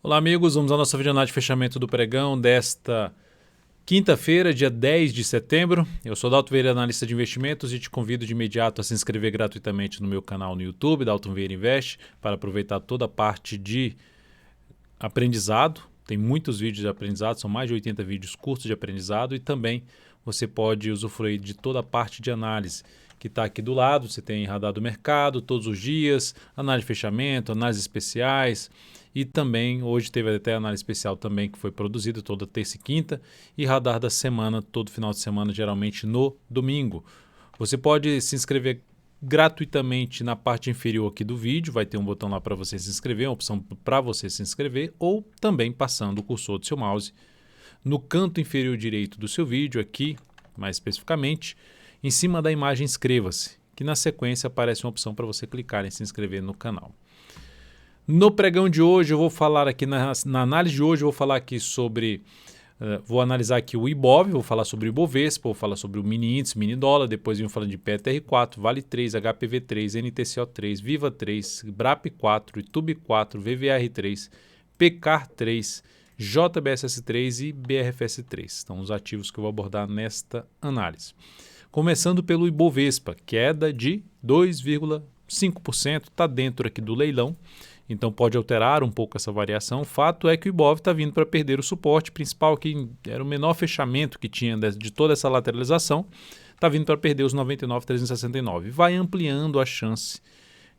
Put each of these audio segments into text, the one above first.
Olá amigos, vamos à nossa videoanálise de fechamento do pregão desta quinta-feira, dia 10 de setembro. Eu sou Dalton Vieira, analista de investimentos, e te convido de imediato a se inscrever gratuitamente no meu canal no YouTube, Dalton Vieira Invest, para aproveitar toda a parte de aprendizado. Tem muitos vídeos de aprendizado, são mais de 80 vídeos curtos de aprendizado, e também você pode usufruir de toda a parte de análise que está aqui do lado. Você tem radar do mercado todos os dias, análise de fechamento, análises especiais, e também hoje teve até análise especial também que foi produzida toda terça e quinta, e radar da semana todo final de semana, geralmente no domingo. Você pode se inscrever gratuitamente na parte inferior aqui do vídeo, vai ter um botão lá para você se inscrever, uma opção para você se inscrever, ou também passando o cursor do seu mouse no canto inferior direito do seu vídeo, aqui mais especificamente, em cima da imagem inscreva-se, que na sequência aparece uma opção para você clicar em se inscrever no canal. No pregão de hoje eu vou falar aqui, na análise de hoje eu vou falar aqui sobre, vou analisar aqui o Ibov, vou falar sobre o Ibovespa, vou falar sobre o mini índice, mini dólar, depois venho falando de PTR4, Vale 3, HPV 3, NTCO 3, Viva 3, BRAP 4, Itube 4, VVR 3, PCAR 3, JBSS 3 e BRFS 3. São os ativos que eu vou abordar nesta análise. Começando pelo Ibovespa, queda de 2,5%, está dentro aqui do leilão, então pode alterar um pouco essa variação. O fato é que o Ibov está vindo para perder o suporte principal, que era o menor fechamento que tinha de toda essa lateralização, está vindo para perder os 99,369. Vai ampliando a chance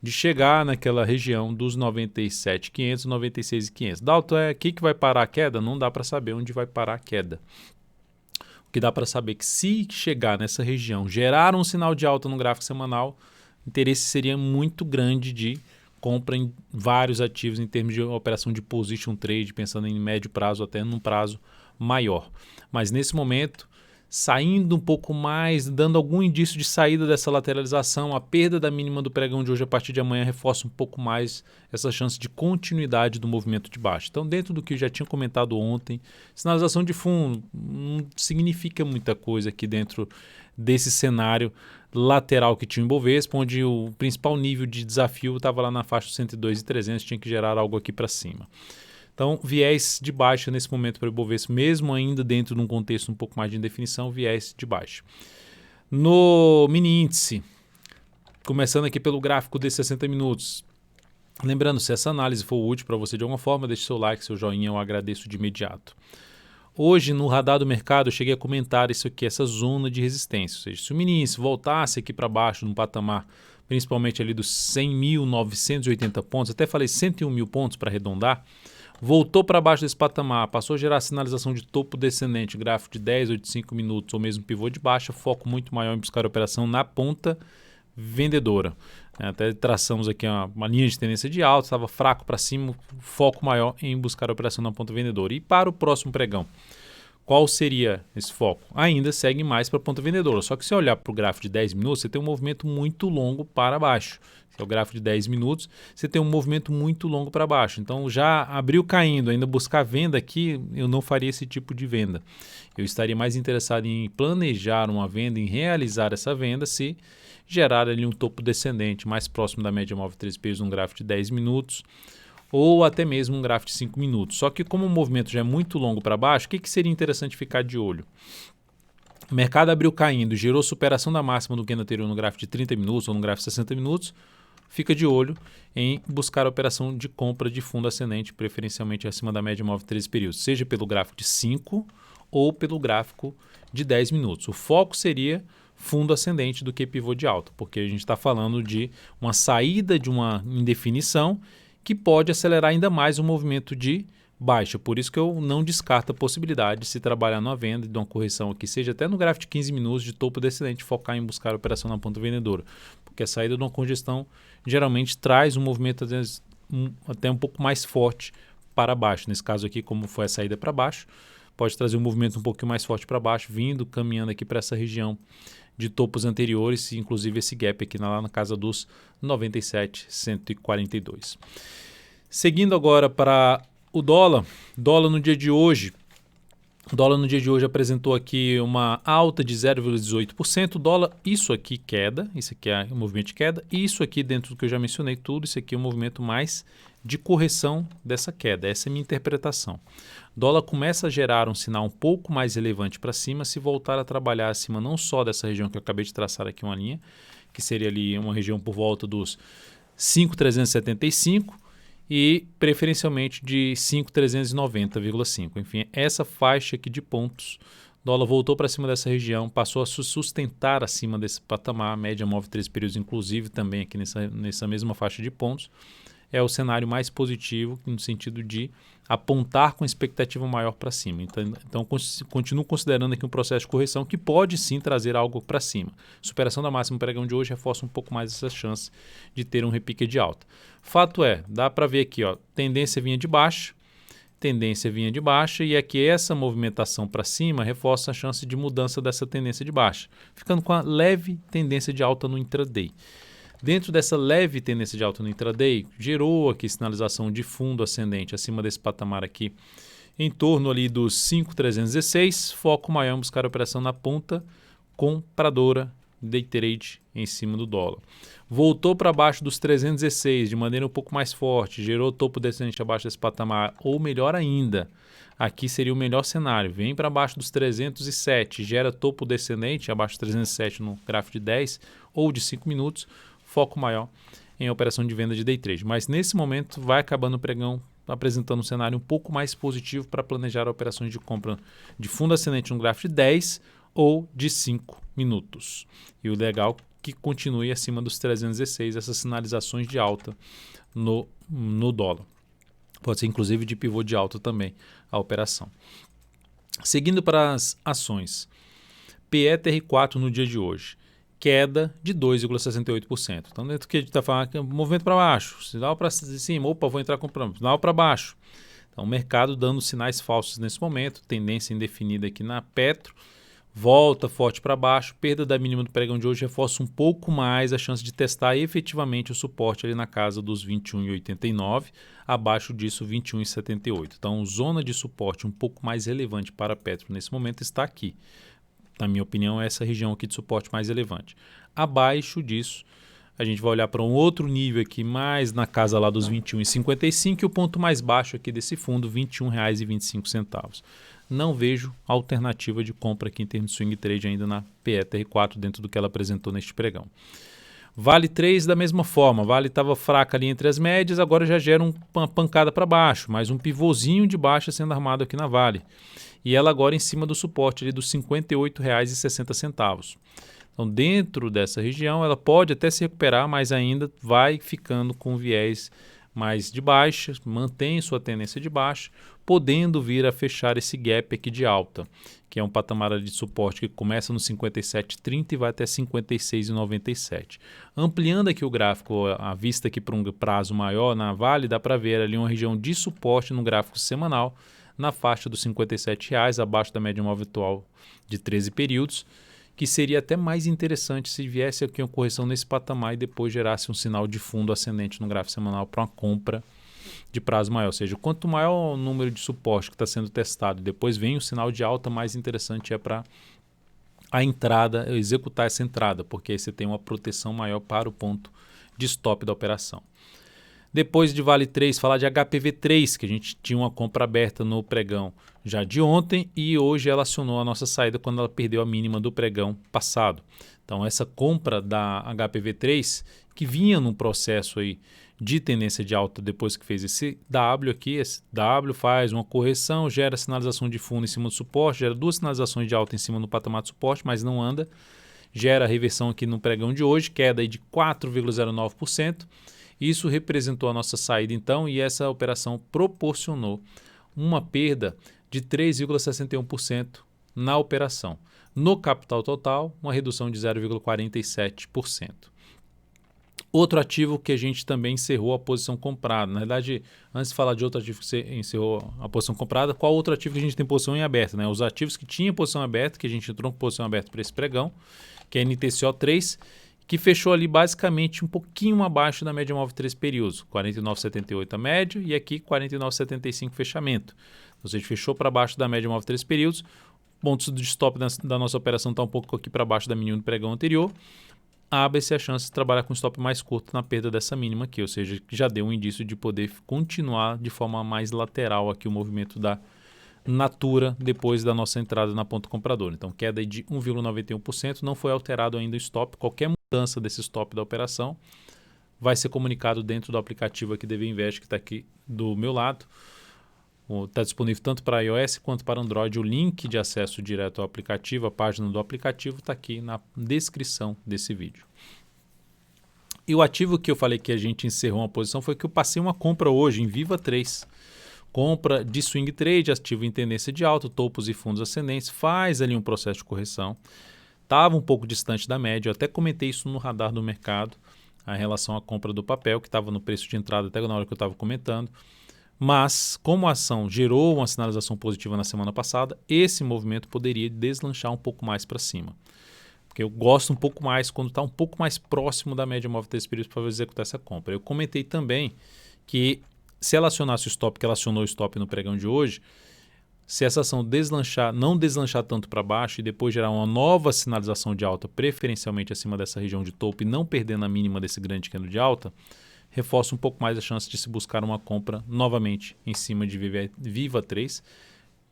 de chegar naquela região dos 97,500, 96,500. Dalton, aqui que vai parar a queda? Não dá para saber onde vai parar a queda. O que dá para saber é que se chegar nessa região, gerar um sinal de alta no gráfico semanal, o interesse seria muito grande de compra em vários ativos em termos de operação de position trade, pensando em médio prazo até num prazo maior. Mas nesse momento, saindo um pouco mais, dando algum indício de saída dessa lateralização, a perda da mínima do pregão de hoje a partir de amanhã reforça um pouco mais essa chance de continuidade do movimento de baixo. Então, dentro do que eu já tinha comentado ontem, sinalização de fundo não significa muita coisa aqui dentro desse cenário lateral que tinha o Ibovespa, onde o principal nível de desafio estava lá na faixa de 102,300, tinha que gerar algo aqui para cima. Então, viés de baixa nesse momento para o Ibovespa, mesmo ainda dentro de um contexto um pouco mais de indefinição, viés de baixa. No mini índice, começando aqui pelo gráfico de 60 minutos, lembrando, se essa análise for útil para você de alguma forma, deixe seu like, seu joinha, eu agradeço de imediato. Hoje, no radar do mercado, eu cheguei a comentar isso aqui, essa zona de resistência. Ou seja, se o mini índice voltasse aqui para baixo, num patamar principalmente ali dos 100.980 pontos, até falei 101 mil pontos para arredondar, voltou para baixo desse patamar, passou a gerar sinalização de topo descendente, gráfico de 10 ou de 5 minutos, ou mesmo pivô de baixa, foco muito maior em buscar a operação na ponta vendedora. Até traçamos aqui uma linha de tendência de alta, estava fraco para cima, foco maior em buscar a operação na ponta vendedora. E para o próximo pregão, qual seria esse foco? Ainda segue mais para a ponta vendedora, só que se olhar para o gráfico de 10 minutos, você tem um movimento muito longo para baixo. Se é o gráfico de 10 minutos, você tem um movimento muito longo para baixo. Então já abriu caindo, ainda buscar venda aqui, eu não faria esse tipo de venda. Eu estaria mais interessado em planejar uma venda, em realizar essa venda, se gerar ali um topo descendente mais próximo da média móvel 3 pesos, um gráfico de 10 minutos, ou até mesmo um gráfico de 5 minutos. Só que como o movimento já é muito longo para baixo, o que seria interessante ficar de olho? O mercado abriu caindo, gerou superação da máxima do candle anterior no gráfico de 30 minutos ou no gráfico de 60 minutos, fica de olho em buscar a operação de compra de fundo ascendente, preferencialmente acima da média móvel 13 períodos, seja pelo gráfico de 5 ou pelo gráfico de 10 minutos. O foco seria fundo ascendente do que pivô de alta, porque a gente está falando de uma saída de uma indefinição que pode acelerar ainda mais o movimento de baixa. Por isso que eu não descarto a possibilidade de se trabalhar numa venda de uma correção aqui, seja até no gráfico de 15 minutos de topo descendente, focar em buscar a operação na ponta vendedora, porque a saída de uma congestão geralmente traz um movimento até um pouco mais forte para baixo. Nesse caso aqui, como foi a saída para baixo, pode trazer um movimento um pouquinho mais forte para baixo, caminhando aqui para essa região de topos anteriores, inclusive esse gap aqui lá na casa dos 97,142. Seguindo agora para o dólar no dia de hoje, o dólar no dia de hoje apresentou aqui uma alta de 0,18%. O dólar, isso aqui queda, isso aqui é um movimento de queda, e isso aqui dentro do que eu já mencionei tudo, isso aqui é um movimento mais de correção dessa queda. Essa é a minha interpretação. O dólar começa a gerar um sinal um pouco mais relevante para cima se voltar a trabalhar acima não só dessa região que eu acabei de traçar aqui uma linha, que seria ali uma região por volta dos 5.375 e preferencialmente de 5.390,5. Enfim, essa faixa aqui de pontos, o dólar voltou para cima dessa região, passou a se sustentar acima desse patamar, média móvel 13 períodos, inclusive também aqui nessa mesma faixa de pontos. É o cenário mais positivo no sentido de apontar com expectativa maior para cima. Então continuo considerando aqui um processo de correção que pode sim trazer algo para cima. Superação da máxima do pregão de hoje reforça um pouco mais essa chance de ter um repique de alta. Fato é, dá para ver aqui, ó, tendência vinha de baixa e aqui essa movimentação para cima reforça a chance de mudança dessa tendência de baixa, ficando com a leve tendência de alta no intraday. Dentro dessa leve tendência de alta no intraday, gerou aqui sinalização de fundo ascendente acima desse patamar aqui, em torno ali dos 5.316, foco maior em buscar a operação na ponta compradora, day trade em cima do dólar. Voltou para baixo dos 316 de maneira um pouco mais forte, gerou topo descendente abaixo desse patamar, ou melhor ainda, aqui seria o melhor cenário, vem para baixo dos 307, gera topo descendente abaixo dos 307 no gráfico de 10 ou de 5 minutos, foco maior em operação de venda de day trade. Mas nesse momento vai acabando o pregão apresentando um cenário um pouco mais positivo para planejar operações de compra de fundo ascendente no gráfico de 10 ou de 5 minutos. E o legal é que continue acima dos 316 essas sinalizações de alta no dólar. Pode ser inclusive de pivô de alta também a operação. Seguindo para as ações. PETR4 no dia de hoje. Queda de 2,68%. Então, dentro do que a gente está falando, movimento para baixo, sinal para cima, opa, vou entrar comprando, sinal para baixo. Então, o mercado dando sinais falsos nesse momento, tendência indefinida aqui na Petro, volta forte para baixo, perda da mínima do pregão de hoje reforça um pouco mais a chance de testar efetivamente o suporte ali na casa dos 21,89, abaixo disso 21,78. Então, zona de suporte um pouco mais relevante para a Petro nesse momento está aqui. Na minha opinião, é essa região aqui de suporte mais relevante. Abaixo disso, a gente vai olhar para um outro nível aqui, mais na casa lá dos 21,55 e o ponto mais baixo aqui desse fundo, R$ 21,25. Não vejo alternativa de compra aqui em termos de swing trade ainda na PETR4 dentro do que ela apresentou neste pregão. Vale 3 da mesma forma, Vale estava fraca ali entre as médias, agora já gera uma pancada para baixo, mais um pivôzinho de baixa sendo armado aqui na Vale. E ela agora em cima do suporte ali dos R$ 58,60. Então, dentro dessa região, ela pode até se recuperar, mas ainda vai ficando com viés mais de baixa, mantém sua tendência de baixa, podendo vir a fechar esse gap aqui de alta, que é um patamar de suporte que começa no 57,30 e vai até 56,97. Ampliando aqui o gráfico, a vista aqui para um prazo maior na Vale, dá para ver ali uma região de suporte no gráfico semanal, na faixa dos R$ 57,00, abaixo da média móvel atual de 13 períodos, que seria até mais interessante se viesse aqui uma correção nesse patamar e depois gerasse um sinal de fundo ascendente no gráfico semanal para uma compra de prazo maior. Ou seja, quanto maior o número de suporte que está sendo testado e depois vem o sinal de alta, mais interessante é para a entrada, executar essa entrada, porque aí você tem uma proteção maior para o ponto de stop da operação. Depois de Vale 3, falar de HPV3, que a gente tinha uma compra aberta no pregão já de ontem e hoje ela acionou a nossa saída quando ela perdeu a mínima do pregão passado. Então essa compra da HPV3, que vinha num processo aí de tendência de alta depois que fez esse W aqui, esse W faz uma correção, gera sinalização de fundo em cima do suporte, gera duas sinalizações de alta em cima no patamar de suporte, mas não anda, gera reversão aqui no pregão de hoje, queda aí de 4,09%. Isso representou a nossa saída então e essa operação proporcionou uma perda de 3,61% na operação. No capital total, uma redução de 0,47%. Outro ativo que a gente também encerrou a posição comprada. Na verdade, antes de falar de outro ativo que você encerrou a posição comprada, qual outro ativo que a gente tem posição em aberto? Né? Os ativos que tinham posição aberta, que a gente entrou com posição aberta para esse pregão, que é a NTCO3, que fechou ali basicamente um pouquinho abaixo da média móvel 3 períodos, 49,78 a média e aqui 49,75 fechamento. Ou seja, fechou para baixo da média móvel 3 períodos, pontos de stop da nossa operação está um pouco aqui para baixo da mínima do pregão anterior, abre-se a chance de trabalhar com stop mais curto na perda dessa mínima aqui, ou seja, já deu um indício de poder continuar de forma mais lateral aqui o movimento da Natura depois da nossa entrada na ponta compradora. Então, queda de 1,91%, não foi alterado ainda o stop. Qualquer mudança desse stop da operação vai ser comunicado dentro do aplicativo aqui DV Invest, que está aqui do meu lado. Está disponível tanto para iOS quanto para Android. O link de acesso direto ao aplicativo, a página do aplicativo, está aqui na descrição desse vídeo. E o ativo que eu falei que a gente encerrou uma posição foi que eu passei uma compra hoje em Viva 3. Compra de swing trade, ativo em tendência de alta, topos e fundos ascendentes, faz ali um processo de correção. Estava um pouco distante da média, eu até comentei isso no radar do mercado, a relação à compra do papel, que estava no preço de entrada até na hora que eu estava comentando. Mas, como a ação gerou uma sinalização positiva na semana passada, esse movimento poderia deslanchar um pouco mais para cima. Porque eu gosto um pouco mais quando está um pouco mais próximo da média móvel 3 períodos para executar essa compra. Eu comentei também que se ela acionasse o stop, que ela acionou o stop no pregão de hoje, se essa ação deslanchar, não deslanchar tanto para baixo e depois gerar uma nova sinalização de alta, preferencialmente acima dessa região de topo e não perdendo a mínima desse grande candle de alta, reforça um pouco mais a chance de se buscar uma compra novamente em cima de Viva 3,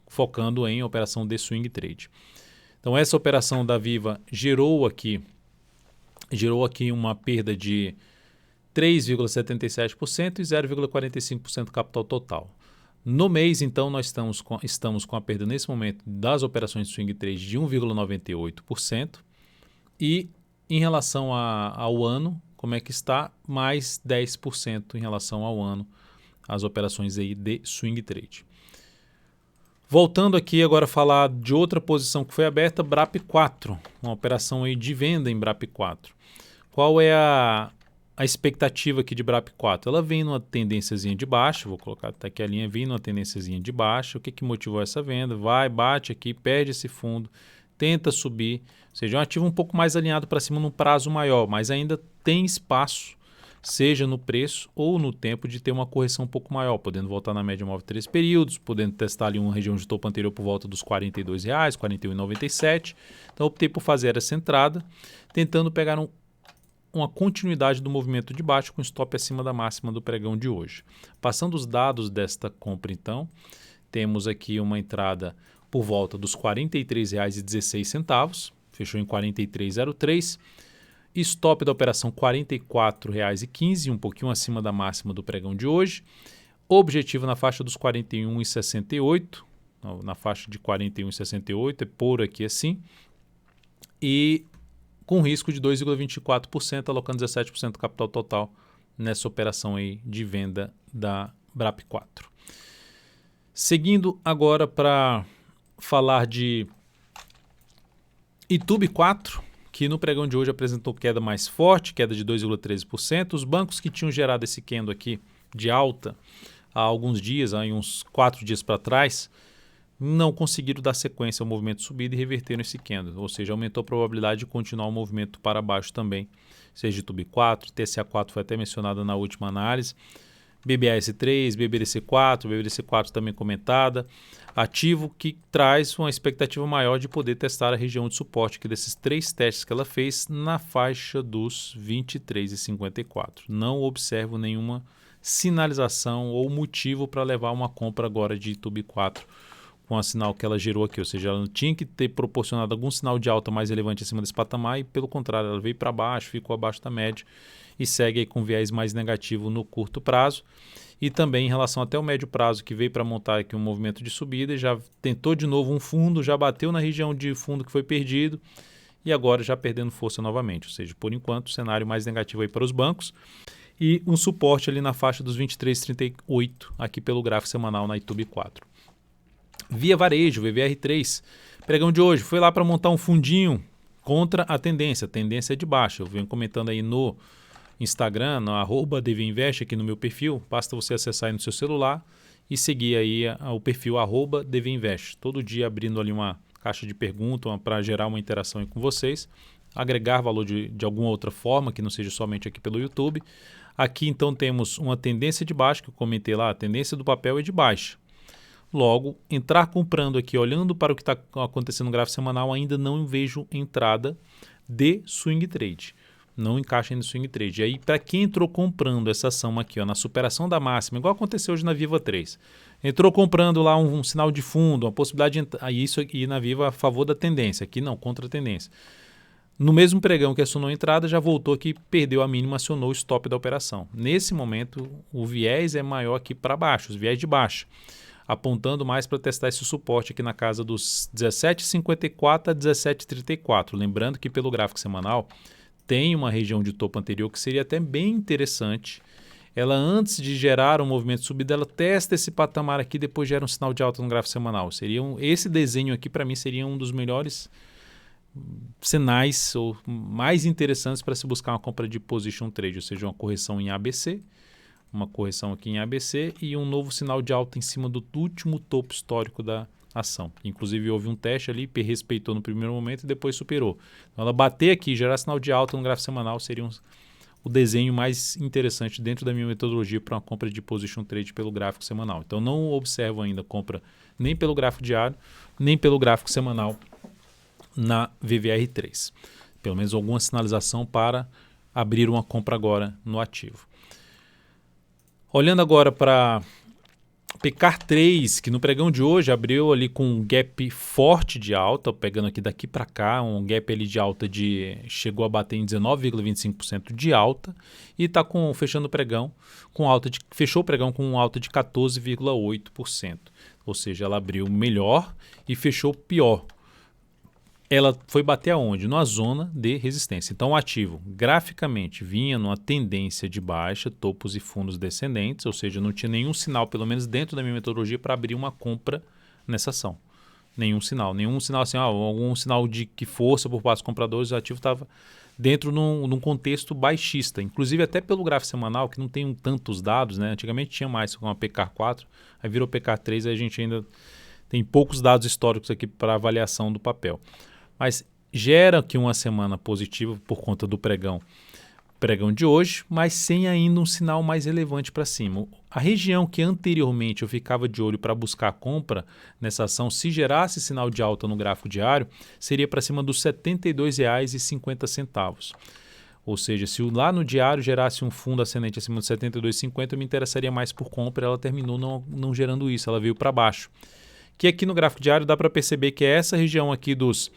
focando em operação de swing trade. Então essa operação da Viva gerou aqui uma perda de 3,77% e 0,45% do capital total. No mês, então, nós estamos com a perda nesse momento das operações de swing trade de 1,98% e em relação ao ano, como é que está? Mais 10% em relação ao ano as operações aí de swing trade. Voltando aqui agora a falar de outra posição que foi aberta, BRAP4, uma operação aí de venda em BRAP4. Qual é a expectativa aqui de BRAP4? Ela vem numa tendênciazinha de baixa, vou colocar até aqui a linha, vem numa tendênciazinha de baixa. O que motivou essa venda? Vai, bate aqui, perde esse fundo, tenta subir, ou seja, é um ativo um pouco mais alinhado para cima num prazo maior, mas ainda tem espaço, seja no preço ou no tempo, de ter uma correção um pouco maior, podendo voltar na média móvel 3 períodos, podendo testar ali uma região de topo anterior por volta dos R$ 42, R$ 41,97. Então optei por fazer essa entrada, tentando pegar uma continuidade do movimento de baixo com stop acima da máxima do pregão de hoje. Passando os dados desta compra, então, temos aqui uma entrada por volta dos R$ 43,16, fechou em R$ 43,03. Stop da operação R$ 44,15, um pouquinho acima da máxima do pregão de hoje. Objetivo na faixa dos 41,68, na faixa de 41,68, é por aqui assim. E com risco de 2,24%, alocando 17% do capital total nessa operação aí de venda da BRAP4. Seguindo agora para falar de Itube4, que no pregão de hoje apresentou queda mais forte, queda de 2,13%. Os bancos que tinham gerado esse candle aqui de alta há alguns dias, há uns 4 dias para trás, não conseguiram dar sequência ao movimento de subida e reverteram esse candle, ou seja, aumentou a probabilidade de continuar o movimento para baixo também, seja Itube4, TCA4 foi até mencionada na última análise, BBAS3, BBDC4 também comentada, ativo que traz uma expectativa maior de poder testar a região de suporte aqui desses 3 testes que ela fez na faixa dos 23,54. Não observo nenhuma sinalização ou motivo para levar uma compra agora de Itube4 com a sinal que ela gerou aqui, ou seja, ela não tinha que ter proporcionado algum sinal de alta mais relevante acima desse patamar e, pelo contrário, ela veio para baixo, ficou abaixo da média e segue aí com viés mais negativo no curto prazo. E também em relação até o médio prazo, que veio para montar aqui um movimento de subida e já tentou de novo um fundo, já bateu na região de fundo que foi perdido e agora já perdendo força novamente, ou seja, por enquanto, cenário mais negativo aí para os bancos e um suporte ali na faixa dos 23,38 aqui pelo gráfico semanal na Itube4. Via Varejo, VVR3, pregão de hoje, foi lá para montar um fundinho contra a tendência de baixa. Eu venho comentando aí no Instagram, no @DVInvest, aqui no meu perfil, basta você acessar aí no seu celular e seguir aí o perfil @DVInvest. Todo dia abrindo ali uma caixa de perguntas para gerar uma interação aí com vocês, agregar valor de alguma outra forma, que não seja somente aqui pelo YouTube. Aqui então temos uma tendência de baixa, que eu comentei lá, a tendência do papel é de baixa. Logo, entrar comprando aqui, olhando para o que está acontecendo no gráfico semanal, ainda não vejo entrada de swing trade. Não encaixa no swing trade. E aí, para quem entrou comprando essa ação aqui, ó, na superação da máxima, igual aconteceu hoje na Viva 3, entrou comprando lá um sinal de fundo, uma possibilidade de aí isso aqui na Viva a favor da tendência, aqui não, contra a tendência. No mesmo pregão que acionou a entrada, já voltou aqui, perdeu a mínima, acionou o stop da operação. Nesse momento, o viés é maior aqui para baixo, os viés de baixa, apontando mais para testar esse suporte aqui na casa dos 17,54 a 17,34. Lembrando que pelo gráfico semanal tem uma região de topo anterior que seria até bem interessante. Ela, antes de gerar um movimento de subida, ela testa esse patamar aqui, depois gera um sinal de alta no gráfico semanal. Esse desenho aqui, para mim, seria um dos melhores sinais ou mais interessantes para se buscar uma compra de position trade, ou seja, uma correção em ABC, uma correção aqui em ABC e um novo sinal de alta em cima do último topo histórico da ação. Inclusive houve um teste ali, respeitou no primeiro momento e depois superou. Então ela bater aqui e gerar sinal de alta no gráfico semanal seria o desenho mais interessante dentro da minha metodologia para uma compra de position trade pelo gráfico semanal. Então não observo ainda compra nem pelo gráfico diário, nem pelo gráfico semanal na VVR3. Pelo menos alguma sinalização para abrir uma compra agora no ativo. Olhando agora para Pecar 3, que no pregão de hoje abriu ali com um gap forte de alta, pegando aqui daqui para cá, um gap ali de alta chegou a bater em 19,25% de alta e está fechando o pregão fechou o pregão com um alta de 14,8%. Ou seja, ela abriu melhor e fechou pior. Ela foi bater aonde? Numa zona de resistência. Então o ativo graficamente vinha numa tendência de baixa, topos e fundos descendentes, ou seja, não tinha nenhum sinal, pelo menos dentro da minha metodologia, para abrir uma compra nessa ação. Nenhum sinal assim, algum sinal de que força por parte dos compradores, o ativo estava dentro num contexto baixista. Inclusive até pelo gráfico semanal, que não tem tantos dados, né? Antigamente tinha mais com a PK 4, aí virou PK 3, aí a gente ainda tem poucos dados históricos aqui para avaliação do papel. Mas gera aqui uma semana positiva por conta do pregão de hoje, mas sem ainda um sinal mais relevante para cima. A região que anteriormente eu ficava de olho para buscar compra nessa ação, se gerasse sinal de alta no gráfico diário, seria para cima dos R$ 72,50. Ou seja, se lá no diário gerasse um fundo ascendente acima dos R$ 72,50, eu me interessaria mais por compra. Ela terminou não gerando isso, ela veio para baixo. Que aqui no gráfico diário dá para perceber que é essa região aqui dos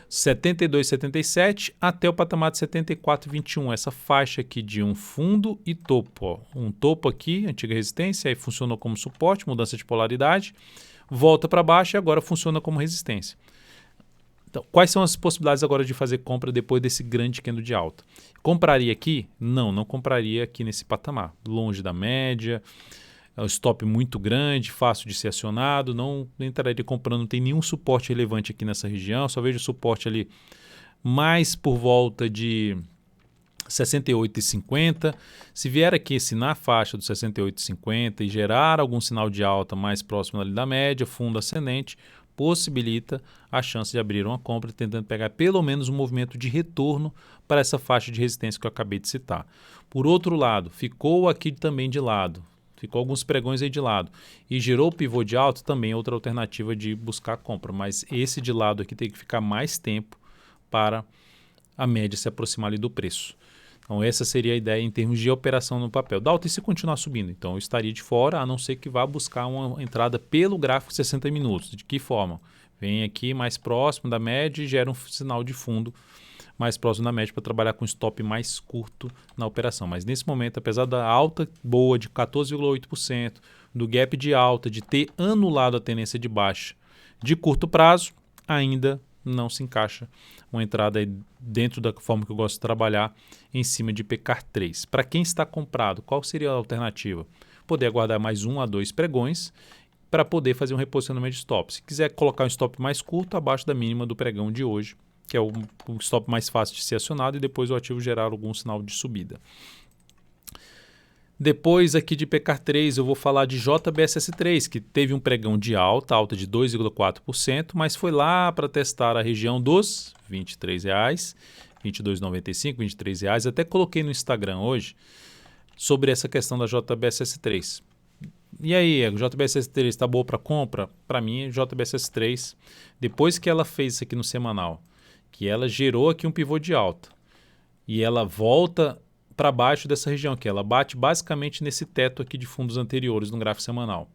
72,77 até o patamar de 74,21, essa faixa aqui de um fundo e topo. Ó. Um topo aqui, antiga resistência, aí funcionou como suporte, mudança de polaridade, volta para baixo e agora funciona como resistência. Então, quais são as possibilidades agora de fazer compra depois desse grande candle de alta? Compraria aqui? Não compraria aqui nesse patamar, longe da média. É um stop muito grande, fácil de ser acionado, não entraria comprando, não tem nenhum suporte relevante aqui nessa região, só vejo suporte ali mais por volta de 68,50. Se vier aqui na faixa dos 68,50 e gerar algum sinal de alta mais próximo ali da média, fundo ascendente, possibilita a chance de abrir uma compra tentando pegar pelo menos um movimento de retorno para essa faixa de resistência que eu acabei de citar. Por outro lado, ficou aqui também de lado, ficou alguns pregões aí de lado e gerou o pivô de alta, também outra alternativa de buscar compra, mas esse de lado aqui tem que ficar mais tempo para a média se aproximar ali do preço. Então essa seria a ideia em termos de operação no papel. Da alta e se continuar subindo, então eu estaria de fora, a não ser que vá buscar uma entrada pelo gráfico 60 minutos. De que forma? Vem aqui mais próximo da média e gera um sinal de fundo mais próximo da média para trabalhar com stop mais curto na operação. Mas nesse momento, apesar da alta boa de 14,8%, do gap de alta, de ter anulado a tendência de baixa de curto prazo, ainda não se encaixa uma entrada aí dentro da forma que eu gosto de trabalhar em cima de PK 3. Para quem está comprado, qual seria a alternativa? Poder aguardar mais 1 a 2 pregões para poder fazer um reposicionamento de stop. Se quiser colocar um stop mais curto, abaixo da mínima do pregão de hoje, que é o stop mais fácil de ser acionado, e depois o ativo gerar algum sinal de subida. Depois aqui de PK3 eu vou falar de JBSS3, que teve um pregão de alta de 2,4%, mas foi lá para testar a região dos R$ 23,00, R$ 22,95, R$ 23,00. Até coloquei no Instagram hoje sobre essa questão da JBSS3. E aí, a JBSS3 está boa para compra? Para mim, JBSS3, depois que ela fez isso aqui no semanal, que ela gerou aqui um pivô de alta, e ela volta para baixo dessa região aqui. Ela bate basicamente nesse teto aqui de fundos anteriores no gráfico semanal.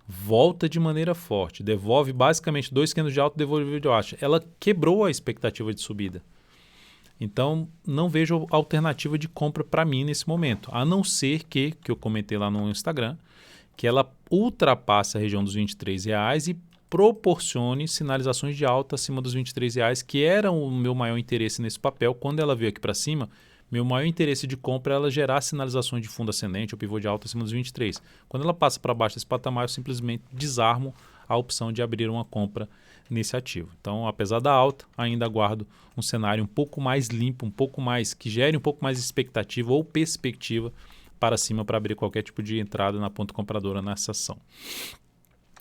Volta de maneira forte, devolve basicamente 2 candles de alta, devolve de baixo. Ela quebrou a expectativa de subida. Então, não vejo alternativa de compra para mim nesse momento, a não ser que eu comentei lá no Instagram, que ela ultrapasse a região dos R$ 23 e proporcione sinalizações de alta acima dos R$ 23, que era o meu maior interesse nesse papel. Quando ela veio aqui para cima, meu maior interesse de compra é ela gerar sinalizações de fundo ascendente ou pivô de alta acima dos 23. Quando ela passa para baixo desse patamar, eu simplesmente desarmo a opção de abrir uma compra nesse ativo. Então, apesar da alta, ainda aguardo um cenário um pouco mais limpo, um pouco mais, que gere um pouco mais de expectativa ou perspectiva para cima para abrir qualquer tipo de entrada na ponta compradora nessa ação.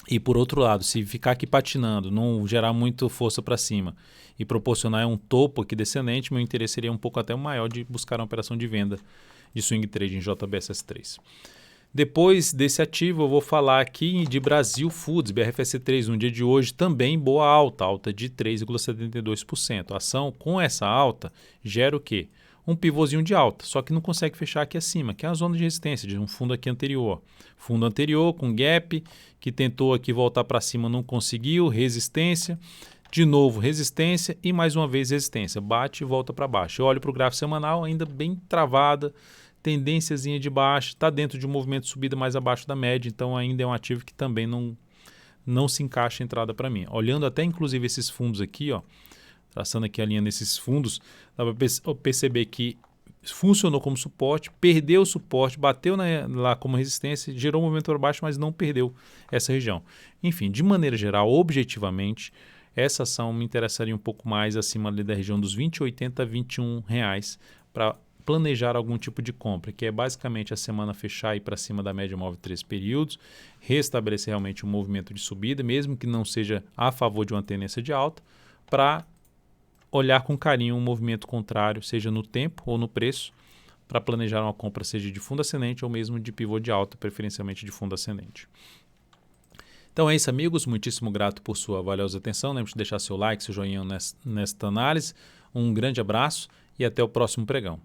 E por outro lado, se ficar aqui patinando, não gerar muito força para cima e proporcionar um topo aqui descendente, meu interesse seria um pouco até maior de buscar uma operação de venda de swing trade em JBSS3. Depois desse ativo, eu vou falar aqui de Brasil Foods, BRFS3, no dia de hoje também boa alta de 3,72%. A ação com essa alta gera o quê? Um pivôzinho de alta, só que não consegue fechar aqui acima, que é a zona de resistência de um fundo aqui anterior. Fundo anterior com gap, que tentou aqui voltar para cima, não conseguiu, resistência, de novo resistência e mais uma vez resistência. Bate e volta para baixo. Eu olho para o gráfico semanal ainda bem travada, tendênciazinha de baixa, está dentro de um movimento de subida mais abaixo da média, então ainda é um ativo que também não se encaixa a entrada para mim. Olhando até inclusive esses fundos aqui, ó, traçando aqui a linha nesses fundos, dá para perceber que funcionou como suporte, perdeu o suporte, bateu lá como resistência, gerou um movimento para baixo, mas não perdeu essa região. Enfim, de maneira geral, objetivamente, essa ação me interessaria um pouco mais acima ali da região dos R$20,80 a R$21 para planejar algum tipo de compra, que é basicamente a semana fechar e ir para cima da média móvel de 3 períodos, restabelecer realmente um movimento de subida, mesmo que não seja a favor de uma tendência de alta, para olhar com carinho um movimento contrário, seja no tempo ou no preço, para planejar uma compra seja de fundo ascendente ou mesmo de pivô de alta, preferencialmente de fundo ascendente. Então é isso, amigos. Muitíssimo grato por sua valiosa atenção. Lembre-se de deixar seu like, seu joinha nesta análise. Um grande abraço e até o próximo pregão.